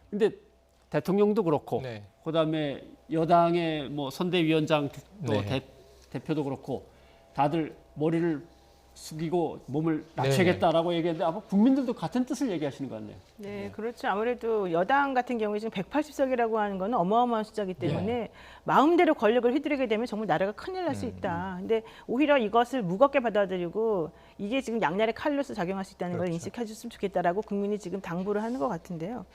근데 대통령도 그렇고 네. 그다음에 여당의 뭐 선대위원장 또 네. 대표도 그렇고 다들 머리를 숙이고 몸을 낮추겠다라고 얘기했는데 아마 국민들도 같은 뜻을 얘기하시는 것 같네요. 네, 그렇죠. 아무래도 여당 같은 경우에 지금 180석이라고 하는 거는 어마어마한 숫자이기 때문에 마음대로 권력을 휘두르게 되면 정말 나라가 큰일 날 수 있다. 근데 오히려 이것을 무겁게 받아들이고 이게 지금 양날의 칼로서 작용할 수 있다는 걸 인식해 줬으면 좋겠다라고 국민이 지금 당부를 하는 것 같은데요.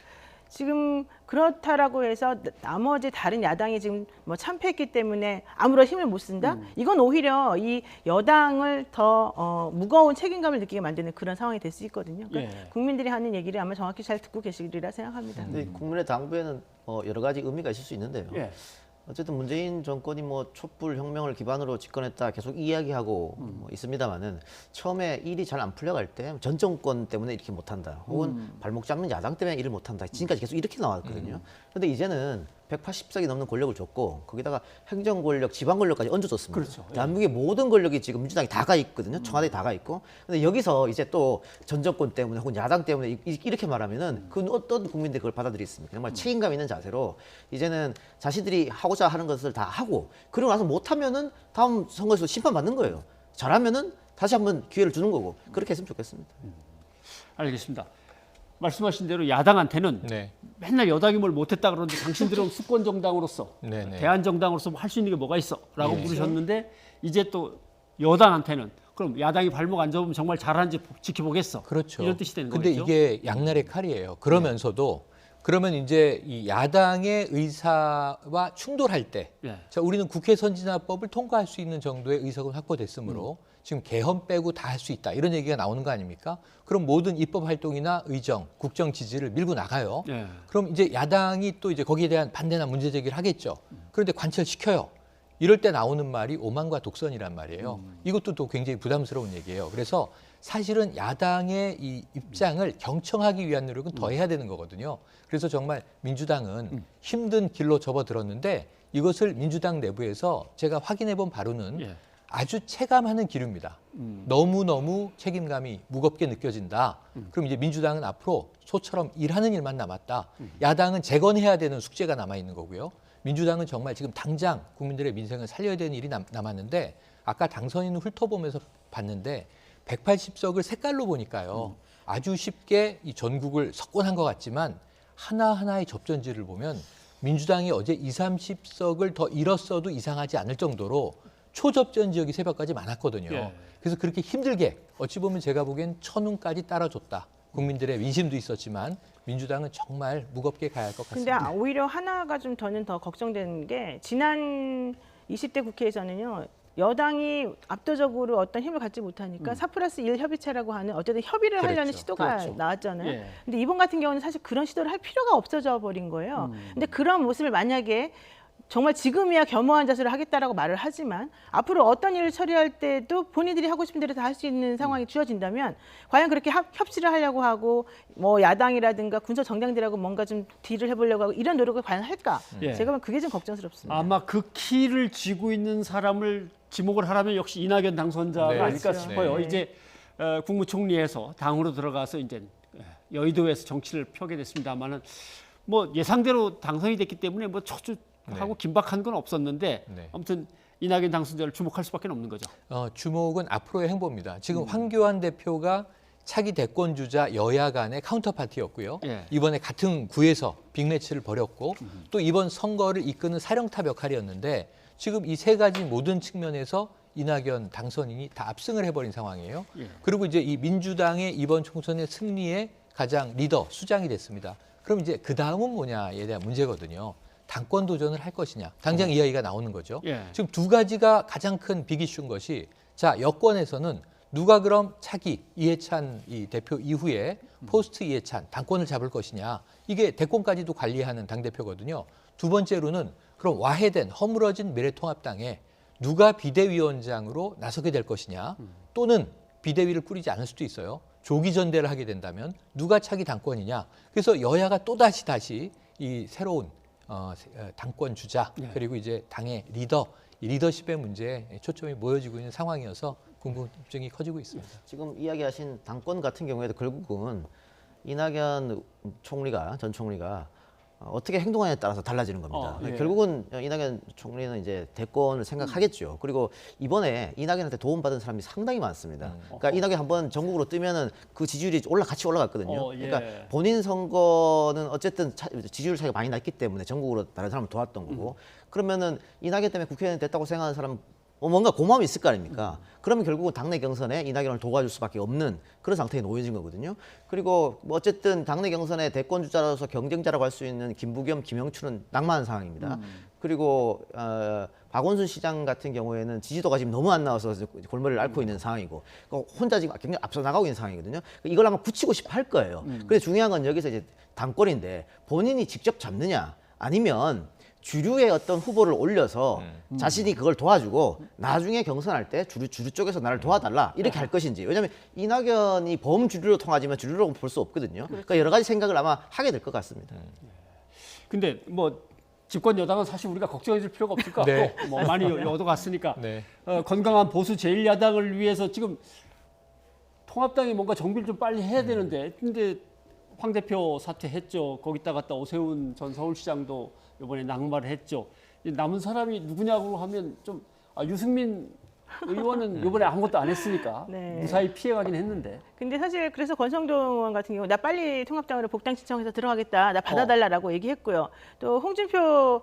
지금 그렇다라고 해서 나머지 다른 야당이 지금 뭐 참패했기 때문에 아무런 힘을 못 쓴다? 이건 오히려 이 여당을 더 무거운 책임감을 느끼게 만드는 그런 상황이 될 수 있거든요. 그러니까 국민들이 하는 얘기를 아마 정확히 잘 듣고 계시리라 생각합니다. 근데 국민의 당부에는 여러 가지 의미가 있을 수 있는데요. 어쨌든 문재인 정권이 뭐 촛불 혁명을 기반으로 집권했다 계속 이야기하고 뭐 있습니다만은 처음에 일이 잘 안 풀려갈 때 전 정권 때문에 이렇게 못한다, 혹은 발목 잡는 야당 때문에 일을 못한다. 지금까지 계속 이렇게 나왔거든요. 그런데 이제는 180석이 넘는 권력을 줬고 거기다가 행정 권력, 지방 권력까지 얹어줬습니다. 그렇죠. 대한민국의 모든 권력이 지금 민주당이 다 가 있거든요. 청와대에 다 가 있고. 근데 여기서 이제 또 전 정권 때문에 혹은 야당 때문에 이렇게 말하면은 그 어떤 국민들이 그걸 받아들이겠습니까? 정말 책임감 있는 자세로 이제는 자신들이 하고자 하는 것을 다 하고, 그러고 나서 못하면은 다음 선거에서 심판받는 거예요. 잘하면은 다시 한번 기회를 주는 거고, 그렇게 했으면 좋겠습니다. 알겠습니다. 말씀하신 대로 야당한테는 네. 맨날 여당이 뭘 못했다 그러는데 당신들은 수권 정당으로서 네, 네. 대한 정당으로서 할 수 있는 게 뭐가 있어?라고 예. 물으셨는데 이제 또 여당한테는 그럼 야당이 발목 안 잡으면 정말 잘하는지 지켜보겠어. 그렇죠. 이런 뜻이 되는 근데 거죠. 이게 양날의 칼이에요. 그러면서도 그러면 이제 이 야당의 의사와 충돌할 때, 예. 자, 우리는 국회 선진화법을 통과할 수 있는 정도의 의석은 확보됐으므로 지금 개헌 빼고 다 할 수 있다, 이런 얘기가 나오는 거 아닙니까? 그럼 모든 입법 활동이나 의정, 국정 지지를 밀고 나가요. 예. 그럼 이제 야당이 또 이제 거기에 대한 반대나 문제 제기를 하겠죠. 그런데 관철시켜요. 이럴 때 나오는 말이 오만과 독선이란 말이에요. 이것도 또 굉장히 부담스러운 얘기예요. 그래서 사실은 야당의 이 입장을 경청하기 위한 노력은 더 해야 되는 거거든요. 그래서 정말 민주당은 힘든 길로 접어들었는데 이것을 민주당 내부에서 제가 확인해 본 바로는 예. 아주 체감하는 기류입니다. 너무너무 책임감이 무겁게 느껴진다. 그럼 이제 민주당은 앞으로 소처럼 일하는 일만 남았다. 야당은 재건해야 되는 숙제가 남아 있는 거고요. 민주당은 정말 지금 당장 국민들의 민생을 살려야 되는 일이 남았는데, 아까 당선인을 훑어보면서 봤는데 180석을 색깔로 보니까요. 아주 쉽게 이 전국을 석권한 것 같지만 하나하나의 접전지를 보면 민주당이 어제 20, 30석을 더 잃었어도 이상하지 않을 정도로 초접전 지역이 새벽까지 많았거든요. 예. 그래서 그렇게 힘들게, 어찌 보면 제가 보기엔 천운까지 따라줬다. 국민들의 민심도 있었지만 민주당은 정말 무겁게 가야 할 것 근데 같습니다. 오히려 하나가 좀 저는 더 걱정되는 게, 지난 20대 국회에서는요, 여당이 압도적으로 어떤 힘을 갖지 못하니까 4+1 협의체라고 하는 어쨌든 협의를 하려는 그랬죠. 시도가 그렇죠. 나왔잖아요. 예. 근데 이번 같은 경우는 사실 그런 시도를 할 필요가 없어져 버린 거예요. 근데 그런 모습을 만약에 정말 지금이야 겸허한 자세로 하겠다라고 말을 하지만 앞으로 어떤 일을 처리할 때도 본인들이 하고 싶은 대로 다 할 수 있는 상황이 주어진다면 과연 그렇게 협치를 하려고 하고 뭐 야당이라든가 군소 정당들하고 뭔가 좀 딜을 해보려고 하고 이런 노력을 과연 할까? 예. 제가 보면 그게 좀 걱정스럽습니다. 아마 그 키를 쥐고 있는 사람을 지목을 하라면 역시 이낙연 당선자가 네. 아닐까 그렇죠. 싶어요. 네. 이제 국무총리에서 당으로 들어가서 이제 여의도에서 정치를 펴게 됐습니다만은 뭐 예상대로 당선이 됐기 때문에 뭐 초주하고 긴박한 건 없었는데 네. 아무튼 이낙연 당선자를 주목할 수밖에 없는 거죠. 주목은 앞으로의 행보입니다. 지금 황교안 대표가 차기 대권 주자 여야 간의 카운터파티였고요. 예. 이번에 같은 구에서 빅매치를 벌였고 또 이번 선거를 이끄는 사령탑 역할이었는데, 지금 이 세 가지 모든 측면에서 이낙연 당선인이 다 압승을 해버린 상황이에요. 예. 그리고 이제 이 민주당의 이번 총선의 승리의 가장 리더, 수장이 됐습니다. 그럼 이제 그 다음은 뭐냐에 대한 문제거든요. 당권 도전을 할 것이냐. 당장 이야기가 나오는 거죠. 예. 지금 두 가지가 가장 큰 빅이슈인 것이, 자, 여권에서는 누가 그럼 차기 이해찬 이 대표 이후에 포스트 이해찬 당권을 잡을 것이냐. 이게 대권까지도 관리하는 당대표거든요. 두 번째로는 그럼 와해된 허물어진 미래통합당에 누가 비대위원장으로 나서게 될 것이냐. 또는 비대위를 꾸리지 않을 수도 있어요. 조기 전대를 하게 된다면 누가 차기 당권이냐. 그래서 여야가 또다시 이 새로운 당권 주자, 그리고 이제 당의 리더, 이 리더십의 문제에 초점이 모여지고 있는 상황이어서 궁금증이 커지고 있습니다. 지금 이야기하신 당권 같은 경우에도 결국은 이낙연 총리가, 전 총리가 어떻게 행동하냐에 따라서 달라지는 겁니다. 예. 결국은 이낙연 총리는 이제 대권을 생각하겠죠. 그리고 이번에 이낙연한테 도움받은 사람이 상당히 많습니다. 그러니까 이낙연 한번 전국으로 뜨면은 그 지지율이 같이 올라갔거든요. 예. 그러니까 본인 선거는 어쨌든 지지율 차이가 많이 났기 때문에 전국으로 다른 사람을 도왔던 거고 그러면은 이낙연 때문에 국회의원 됐다고 생각하는 사람 뭔가 고마움이 있을 거 아닙니까? 그러면 결국은 당내 경선에 이낙연을 도와줄 수밖에 없는 그런 상태에 놓여진 거거든요. 그리고 뭐 어쨌든 당내 경선에 대권 주자로서 경쟁자라고 할 수 있는 김부겸, 김영춘은 낙마한 상황입니다. 그리고 박원순 시장 같은 경우에는 지지도가 지금 너무 안 나와서 골머리를 앓고 있는 상황이고 혼자 지금 굉장히 앞서 나가고 있는 상황이거든요. 이걸 아마 굳히고 싶어 할 거예요. 근데 중요한 건 여기서 이제 당권인데 본인이 직접 잡느냐 아니면 주류의 어떤 후보를 올려서 자신이 그걸 도와주고 나중에 경선할 때 주류 쪽에서 나를 도와달라 이렇게 할 것인지. 왜냐하면 이낙연이 범주류로 통하지만 주류라고 볼 수 없거든요. 그러니까 여러 가지 생각을 아마 하게 될 것 같습니다. 근데 뭐 집권 여당은 사실 우리가 걱정해줄 필요가 없을 것 같고 네. 뭐 많이 얻어갔으니까 네. 건강한 보수 제1야당을 위해서 지금 통합당이 뭔가 정비를 좀 빨리 해야 되는데 근데 황 대표 사퇴했죠. 거기다 갔다 오세훈 전 서울시장도 이번에 낙마를 했죠. 남은 사람이 누구냐고 하면 좀 유승민 의원은 이번에 아무것도 안 했으니까 네. 무사히 피해가긴 했는데. 근데 사실 그래서 권성동 의원 같은 경우 나 빨리 통합당으로 복당 신청해서 들어가겠다. 나 받아달라라고 얘기했고요. 또 홍준표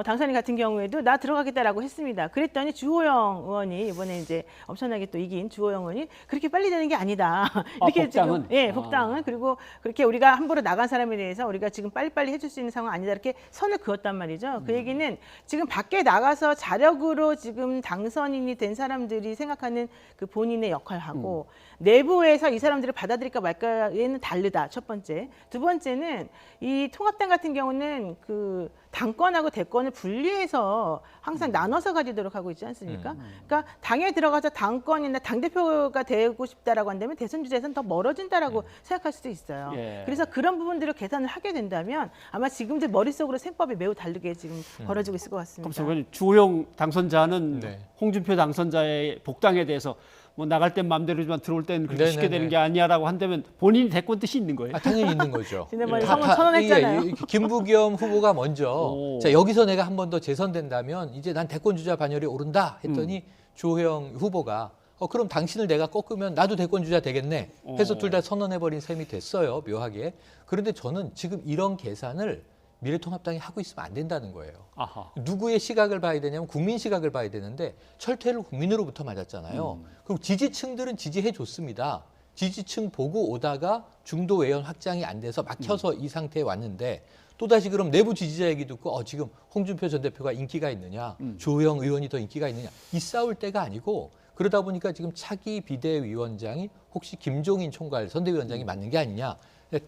당선인 같은 경우에도 나 들어가겠다라고 했습니다. 그랬더니 주호영 의원이 이번에 이제 엄청나게 또 이긴 주호영 의원이 그렇게 빨리 되는 게 아니다. 이렇게 복당은? 지금 예, 복당은 그리고 그렇게 우리가 함부로 나간 사람에 대해서 우리가 지금 빨리빨리 해줄 수 있는 상황 아니다. 이렇게 선을 그었단 말이죠. 그 얘기는 지금 밖에 나가서 자력으로 지금 당선인이 된 사람들이 생각하는 그 본인의 역할하고 내부에서 이 사람들을 받아들일까 말까에는 다르다. 첫 번째. 두 번째는 이 통합당 같은 경우는 그 당권하고 대권을 분리해서 항상 나눠서 가지도록 하고 있지 않습니까? 그러니까 당에 들어가서 당권이나 당대표가 되고 싶다라고 한다면 대선 주자에서는 더 멀어진다라고 생각할 수도 있어요. 예. 그래서 그런 부분들을 계산을 하게 된다면 아마 지금들 머릿속으로 셈법이 매우 다르게 지금 벌어지고 있을 것 같습니다. 잠시만요. 주호영 당선자는 네. 홍준표 당선자의 복당에 대해서 뭐 나갈 땐 마음대로지만 들어올 때는 그렇게 쉽게 네네네. 되는 게 아니야라고 한다면 본인이 대권 뜻이 있는 거예요. 당연히 있는 거죠. 지난번에 다- 선언 다- 선언했잖아요. 예, 김부겸 후보가 먼저 오. 자, 여기서 내가 한 번 더 재선된다면 이제 난 대권 주자 반열에 오른다 했더니 주호영 후보가 그럼 당신을 내가 꺾으면 나도 대권 주자 되겠네 해서 둘 다 선언해버린 셈이 됐어요. 묘하게. 그런데 저는 지금 이런 계산을 미래통합당이 하고 있으면 안 된다는 거예요. 아하. 누구의 시각을 봐야 되냐면 국민 시각을 봐야 되는데 철퇴를 국민으로부터 맞았잖아요. 그리고 지지층들은 지지해 줬습니다. 지지층 보고 오다가 중도 외연 확장이 안 돼서 막혀서 이 상태에 왔는데 또다시 그럼 내부 지지자 얘기 듣고 지금 홍준표 전 대표가 인기가 있느냐, 주호영 의원이 더 인기가 있느냐 이 싸울 때가 아니고 그러다 보니까 지금 차기 비대위원장이 혹시 김종인 총괄 선대위원장이 맞는 게 아니냐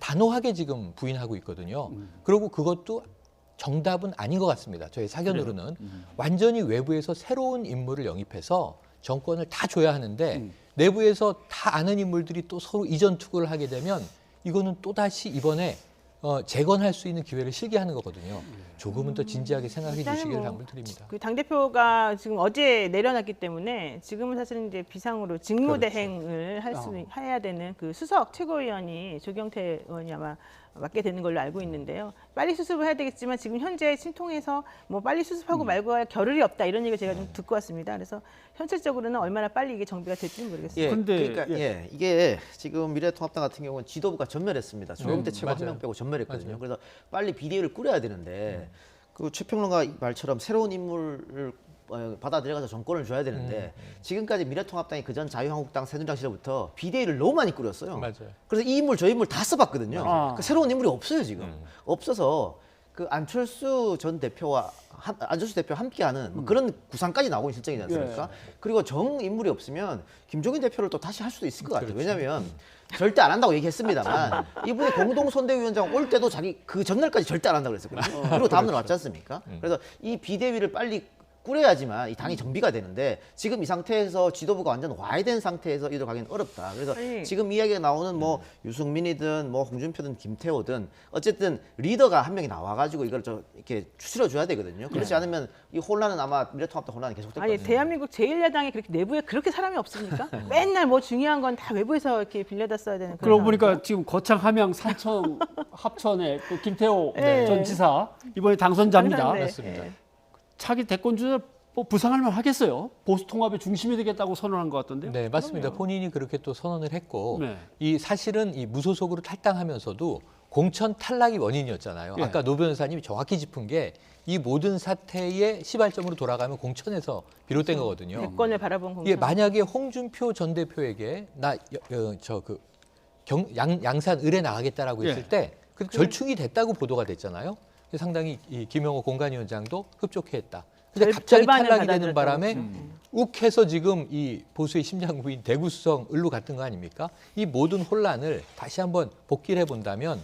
단호하게 지금 부인하고 있거든요. 그리고 그것도 정답은 아닌 것 같습니다. 저희 사견으로는 완전히 외부에서 새로운 인물을 영입해서 정권을 다 줘야 하는데 내부에서 다 아는 인물들이 또 서로 이전 투구를 하게 되면 이거는 또다시 이번에 재건할 수 있는 기회를 실기하는 거거든요. 조금은 더 진지하게 생각해 주시기를 당부드립니다. 그 당대표가 지금 어제 내려놨기 때문에 지금은 사실은 이제 비상으로 직무대행을 해야 되는 그 수석 최고위원이 조경태 의원이 아마 맡게 되는 걸로 알고 있는데요. 빨리 수습을 해야 되겠지만 지금 현재 신통해서 뭐 빨리 수습하고 말고 할 겨를이 없다 이런 얘기를 제가 좀 듣고 왔습니다. 그래서 현실적으로는 얼마나 빨리 이게 정비가 될지는 모르겠습니다. 예, 근데, 그러니까 이게 지금 미래통합당 같은 경우는 지도부가 전멸했습니다. 조경태 최고 한 맞아요. 명 빼고 전멸했거든요. 맞아요. 그래서 빨리 비대위를 꾸려야 되는데 그 최평론가 말처럼 새로운 인물을 받아들여가서 정권을 줘야 되는데 지금까지 미래통합당이 그전 자유한국당 새누리당 시절부터 비대위를 너무 많이 꾸렸어요. 맞아요. 그래서 이 인물 저 인물 다 써봤거든요. 아. 그러니까 새로운 인물이 없어요 지금. 없어서 그 안철수 전 대표와 안철수 대표와 함께하는 뭐 그런 구상까지 나오고 있는 실정이지 않습니까? 그리고 정 인물이 없으면 김종인 대표를 또 다시 할 수도 있을 것 같아요. 왜냐하면 절대 안 한다고 얘기했습니다만 이분이 공동 선대위원장 올 때도 자기 그 전날까지 절대 안 한다고 그랬었거든요. 그리고 다음날 왔지 않습니까? 그래서 이 비대위를 빨리 꾸려야지만 이 당이 정비가 되는데 지금 이 상태에서 지도부가 완전 와해된 상태에서 이대로 가기는 어렵다. 그래서 아니. 지금 이야기가 나오는 뭐 유승민이든 뭐 홍준표든 김태호든 어쨌든 리더가 한 명이 나와가지고 이걸 좀 이렇게 추스려줘야 되거든요. 그렇지 않으면 이 혼란은 아마 미래통합당 혼란이 계속될 것 아니 같아요. 대한민국 제1야당이 그렇게 내부에 그렇게 사람이 없습니까? 맨날 뭐 중요한 건 다 외부에서 이렇게 빌려다 써야 되는 그런 그러고 보니까 상황이죠. 지금 거창, 함양, 산청 합천에 또 김태호 네. 전 지사 이번에 당선자입니다. 당선돼. 맞습니다. 예. 차기 대권주자 뭐 부상할 만 하겠어요. 보수 통합의 중심이 되겠다고 선언한 것 같던데요. 네, 맞습니다. 본인이 그렇게 또 선언을 했고 네. 이 사실은 이 무소속으로 탈당하면서도 공천 탈락이 원인이었잖아요. 예. 아까 노 변호사님이 정확히 짚은 게 이 모든 사태의 시발점으로 돌아가면 공천에서 비롯된 거거든요. 대권을 바라본 공천. 이게 만약에 홍준표 전 대표에게 양산 을에 나가겠다라고 예. 했을 때 그 절충이 됐다고 보도가 됐잖아요. 상당히 이 김영호 공관위원장도 흡족해했다. 근데 갑자기 절반을 탈락이 되는 받아들였다고. 바람에 욱해서 지금 이 보수의 심장부인 대구수성 을로 갔던 거 아닙니까? 이 모든 혼란을 다시 한번 복기를 해본다면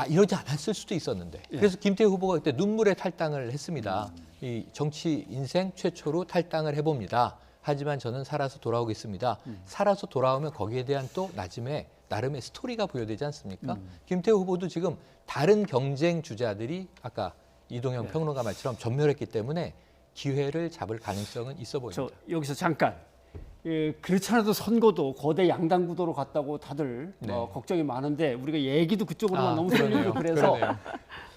이러지 않았을 수도 있었는데. 그래서 김태호 후보가 그때 눈물의 탈당을 했습니다. 이 정치 인생 최초로 탈당을 해봅니다. 하지만 저는 살아서 돌아오겠습니다. 살아서 돌아오면 거기에 대한 또 나름의 스토리가 부여되지 않습니까? 김태호 후보도 지금 다른 경쟁 주자들이 아까 이동형 평론가 말처럼 전멸했기 때문에 기회를 잡을 가능성은 있어 보입니다. 저 여기서 잠깐. 예, 그렇지 않아도 선거도 거대 양당 구도로 갔다고 다들 네. 걱정이 많은데 우리가 얘기도 그쪽으로만 너무 그러네요. 쏠리고 그래서 그러네요.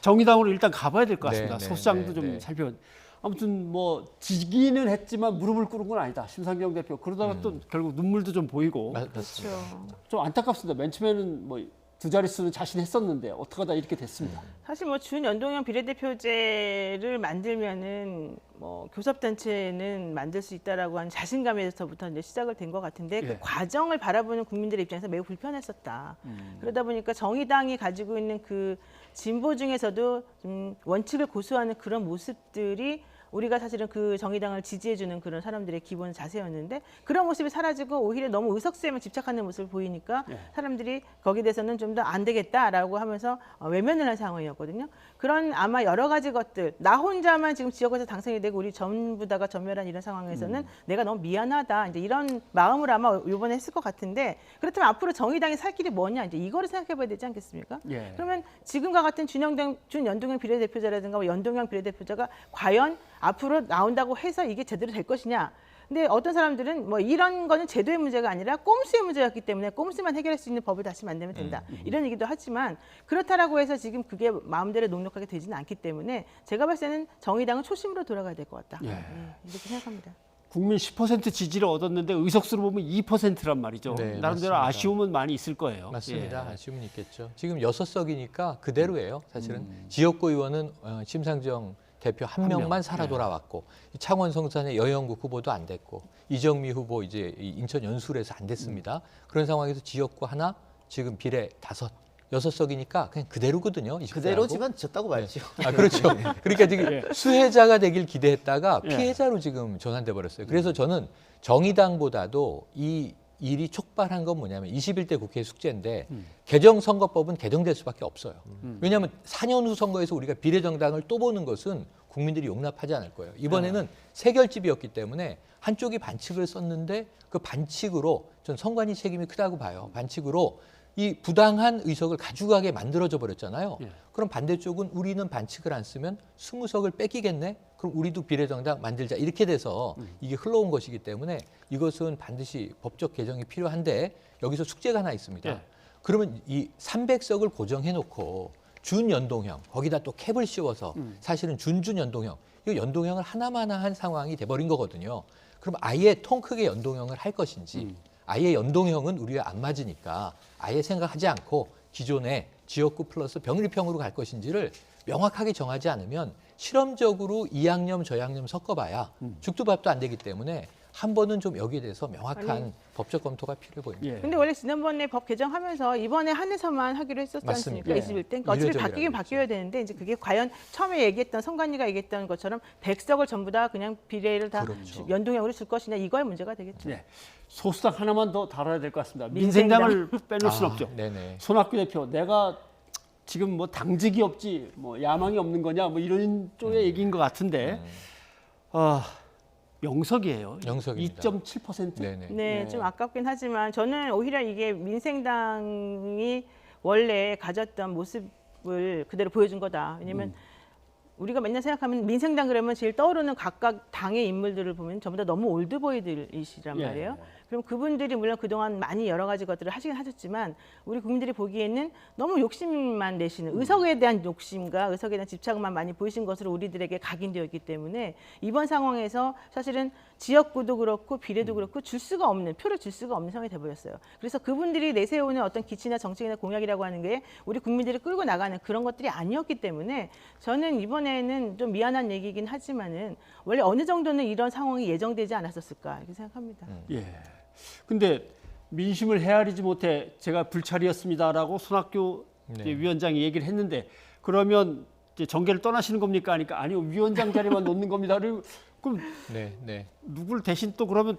정의당으로 일단 가봐야 될 것 네, 같습니다. 네, 소수장도 네, 좀 네. 살펴. 아무튼 뭐 지기는 했지만 무릎을 꿇은 건 아니다. 심상정 대표. 그러다가 또 결국 눈물도 좀 보이고 맞습니다. 그렇죠. 좀 안타깝습니다. 맨 처음에는 뭐 두 자릿수는 자신했었는데 어떻게 하다 이렇게 됐습니다. 사실 뭐 준연동형 비례대표제를 만들면은 뭐 교섭단체는 만들 수 있다라고 하는 자신감에서부터 이제 시작을 된 것 같은데 그 예. 과정을 바라보는 국민들의 입장에서 매우 불편했었다. 그러다 보니까 정의당이 가지고 있는 그 진보 중에서도 좀 원칙을 고수하는 그런 모습들이 우리가 사실은 그 정의당을 지지해주는 그런 사람들의 기본 자세였는데 그런 모습이 사라지고 오히려 너무 의석수에만 집착하는 모습을 보이니까 예. 사람들이 거기에 대해서는 좀 더 안 되겠다라고 하면서 외면을 한 상황이었거든요. 그런 아마 여러 가지 것들 나 혼자만 지금 지역에서 당선이 되고 우리 전부 다가 전멸한 이런 상황에서는 내가 너무 미안하다 이제 이런 마음을 아마 이번에 했을 것 같은데 그렇다면 앞으로 정의당이 살 길이 뭐냐 이제 이거를 생각해봐야 되지 않겠습니까? 예. 그러면 지금과 같은 준연동형 비례대표자라든가 뭐 연동형 비례대표자가 과연 앞으로 나온다고 해서 이게 제대로 될 것이냐. 근데 어떤 사람들은 뭐 이런 거는 제도의 문제가 아니라 꼼수의 문제였기 때문에 꼼수만 해결할 수 있는 법을 다시 만들면 된다. 이런 얘기도 하지만 그렇다라고 해서 지금 그게 마음대로 녹록하게 되지는 않기 때문에 제가 봤을 때는 정의당은 초심으로 돌아가야 될 것 같다. 예. 이렇게 생각합니다. 국민 10% 지지를 얻었는데 의석수로 보면 2%란 말이죠. 네, 나름대로 맞습니다. 아쉬움은 많이 있을 거예요. 맞습니다. 예. 아쉬움은 있겠죠. 지금 6석이니까 그대로예요. 사실은 지역구 의원은 심상정 대표 한 명. 명만 살아 돌아왔고 창원 성산의 여영국 후보도 안 됐고 이정미 후보 이제 인천 연수에서 안 됐습니다. 그런 상황에서 지역구 하나 지금 비례 6석이니까 그냥 그대로거든요. 20대 하고. 그대로지만 졌다고 봐야죠. 그렇죠. 그러니까 지금 예. 수혜자가 되길 기대했다가 예. 피해자로 지금 전환돼 버렸어요. 그래서 저는 정의당보다도 이 일이 촉발한 건 뭐냐면 21대 국회 숙제인데 개정선거법은 개정될 수밖에 없어요. 왜냐하면 4년 후 선거에서 우리가 비례정당을 또 보는 것은 국민들이 용납하지 않을 거예요. 이번에는 세결집이었기 때문에 한쪽이 반칙을 썼는데 그 반칙으로 전 선관위 책임이 크다고 봐요. 반칙으로 이 부당한 의석을 가져가게 만들어져 버렸잖아요. 예. 그럼 반대쪽은 우리는 반칙을 안 쓰면 20석을 뺏기겠네? 그럼 우리도 비례정당 만들자. 이렇게 돼서 이게 흘러온 것이기 때문에 이것은 반드시 법적 개정이 필요한데 여기서 숙제가 하나 있습니다. 예. 그러면 이 300석을 고정해놓고 준연동형, 거기다 또 캡을 씌워서 사실은 준준연동형, 이 연동형을 하나마나 한 상황이 돼버린 거거든요. 그럼 아예 통 크게 연동형을 할 것인지 아예 연동형은 우리와 안 맞으니까 아예 생각하지 않고 기존의 지역구 플러스 병립형으로 갈 것인지를 명확하게 정하지 않으면 실험적으로 이양념 저양념 섞어봐야 죽도 밥도 안 되기 때문에 한 번은 좀 여기에 대해서 명확한 아니. 법적 검토가 필요해 보입니다. 예. 근데 원래 지난번에 법 개정하면서 이번에 한해서만 하기로 했었지 맞습니다. 않습니까? 예. 21대. 그러니까 어차피 이례적이라고 바뀌긴 바뀌어야 되는데 이제 그게 과연 처음에 얘기했던 선관위가 얘기했던 것처럼 100석을 전부 다 그냥 비례를 다 그렇죠. 연동형으로 줄 것이냐 이거의 문제가 되겠죠. 예. 소수당 하나만 더 다뤄야 될 것 같습니다. 민생당. 민생당을 빼놓을 수는 없죠. 네네. 손학규 대표, 내가 지금 뭐 당직이 없지, 뭐 야망이 없는 거냐, 뭐 이런 쪽의 얘기인 것 같은데 명석이에요. 명석입니다. 2.7%. 네네. 네, 좀 아깝긴 하지만 저는 오히려 이게 민생당이 원래 가졌던 모습을 그대로 보여준 거다. 왜냐면 우리가 맨날 생각하면 민생당 그러면 제일 떠오르는 각각 당의 인물들을 보면 전부 다 너무 올드보이들이시란 예. 말이에요. 그럼 그분들이 물론 그동안 많이 여러 가지 것들을 하시긴 하셨지만 우리 국민들이 보기에는 너무 욕심만 내시는 의석에 대한 욕심과 의석에 대한 집착만 많이 보이신 것으로 우리들에게 각인되어 있기 때문에 이번 상황에서 사실은 지역구도 그렇고 비례도 그렇고 줄 수가 없는 표를 줄 수가 없는 상황이 돼버렸어요. 그래서 그분들이 내세우는 어떤 기치나 정책이나 공약이라고 하는 게 우리 국민들을 끌고 나가는 그런 것들이 아니었기 때문에 저는 이번에는 좀 미안한 얘기긴 하지만은 원래 어느 정도는 이런 상황이 예정되지 않았었을까 이렇게 생각합니다. 예. 근데 민심을 헤아리지 못해 제가 불찰이었습니다라고 손학규 이제 위원장이 얘기를 했는데 그러면 이제 정계를 떠나시는 겁니까? 하니까 아니요 위원장 자리만 놓는 겁니다. 그럼 네. 누굴 대신 또 그러면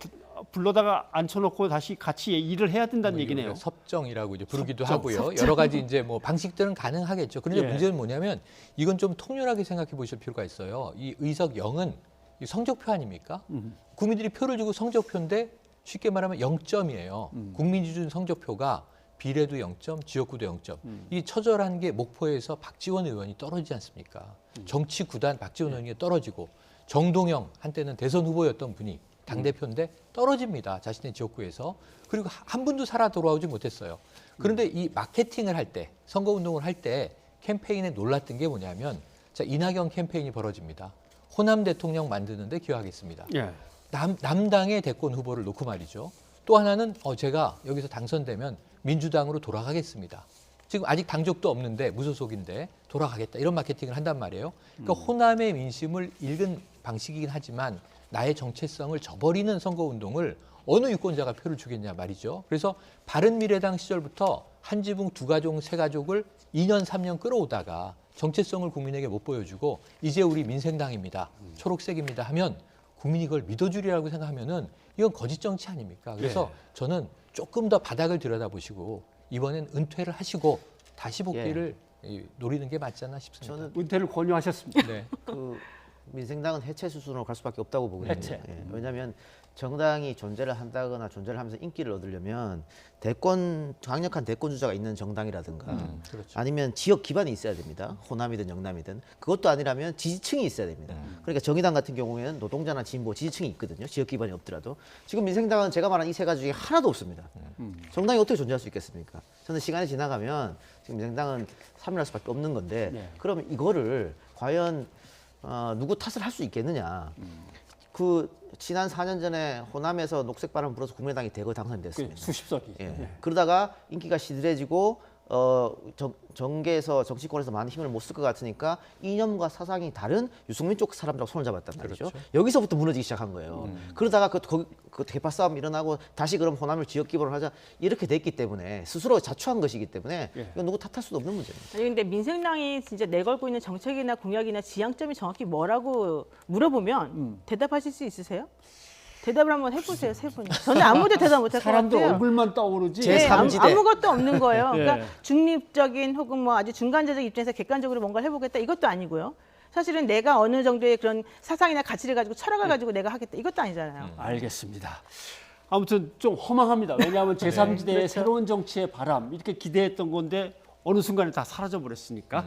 불러다가 앉혀놓고 다시 같이 일을 해야 된다는 얘기네요. 우리가 섭정이라고 이제 부르기도 섭정, 하고요. 섭정. 여러 가지 이제 뭐 방식들은 가능하겠죠. 그런데 예. 문제는 뭐냐면 이건 좀 통렬하게 생각해 보실 필요가 있어요. 이 의석 0은 성적표 아닙니까? 국민들이 표를 주고 성적표인데 쉽게 말하면 0점이에요. 국민이 준 성적표가 비례도 0점, 지역구도 0점. 이 처절한 게 목포에서 박지원 의원이 떨어지지 않습니까? 정치 구단 박지원 의원이 떨어지고 정동영 한때는 대선 후보였던 분이 당대표인데 떨어집니다. 자신의 지역구에서. 그리고 한 분도 살아 돌아오지 못했어요. 그런데 이 마케팅을 할 때, 선거운동을 할 때 캠페인에 놀랐던 게 뭐냐면 자, 이낙연 캠페인이 벌어집니다. 호남 대통령 만드는데 기여하겠습니다. 예. 남당의 대권 후보를 놓고 말이죠. 또 하나는 제가 여기서 당선되면 민주당으로 돌아가겠습니다. 지금 아직 당적도 없는데 무소속인데 돌아가겠다 이런 마케팅을 한단 말이에요. 그러니까 호남의 민심을 읽은 방식이긴 하지만 나의 정체성을 저버리는 선거운동을 어느 유권자가 표를 주겠냐 말이죠. 그래서 바른미래당 시절부터 한 지붕 두 가족 세 가족을 2년 3년 끌어오다가 정체성을 국민에게 못 보여주고 이제 우리 민생당입니다. 초록색입니다 하면 국민이 그걸 믿어주리라고 생각하면은 이건 거짓 정치 아닙니까? 그래서 저는 조금 더 바닥을 들여다보시고 이번엔 은퇴를 하시고 다시 복귀를 노리는 게 맞지 않나 싶습니다. 저는 은퇴를 권유하셨습니다. 네. 그 민생당은 해체 수순으로 갈 수밖에 없다고 보거든요. 해체. 예, 왜냐하면 정당이 존재를 한다거나 존재를 하면서 인기를 얻으려면 강력한 대권 주자가 있는 정당이라든가 그렇죠. 아니면 지역 기반이 있어야 됩니다. 호남이든 영남이든 그것도 아니라면 지지층이 있어야 됩니다. 그러니까 정의당 같은 경우에는 노동자나 진보 지지층이 있거든요. 지역 기반이 없더라도 지금 민생당은 제가 말한 이 세 가지 중에 하나도 없습니다. 정당이 어떻게 존재할 수 있겠습니까? 저는 시간이 지나가면 지금 민생당은 사멸할 수밖에 없는 건데 그러면 이거를 과연 누구 탓을 할 수 있겠느냐? 그 지난 4년 전에 호남에서 녹색 바람 불어서 국민의당이 대거 당선됐습니다. 수십 석이. 예. 그러다가 인기가 시들해지고 정계에서 정치권에서 많은 힘을 못 쓸 것 같으니까 이념과 사상이 다른 유승민 쪽 사람들하고 손을 잡았단 말이죠. 그렇죠. 여기서부터 무너지기 시작한 거예요. 그러다가 그 대파 싸움 일어나고 다시 그럼 호남을 지역 기반으로 하자 이렇게 됐기 때문에 스스로 자초한 것이기 때문에 이건 누구 탓할 수도 없는 문제입니다. 아니 근데 민생당이 진짜 내걸고 있는 정책이나 공약이나 지향점이 정확히 뭐라고 물어보면 대답하실 수 있으세요? 대답을 한번 해보세요, 세 분이. 저는 아무도 대답 못할 것 사람들 같아요. 얼굴만 떠오르지. 제 삼지대. 아무것도 없는 거예요. 예. 그러니까 중립적인 혹은 뭐 아주 중간자적 입장에서 객관적으로 뭔가를 해보겠다 이것도 아니고요. 사실은 내가 어느 정도의 그런 사상이나 가치를 가지고 철학을 가지고 내가 하겠다 이것도 아니잖아요. 알겠습니다. 아무튼 좀 허망합니다. 왜냐하면 제3지대의 그렇죠. 새로운 정치의 바람 이렇게 기대했던 건데 어느 순간에 다 사라져 버렸으니까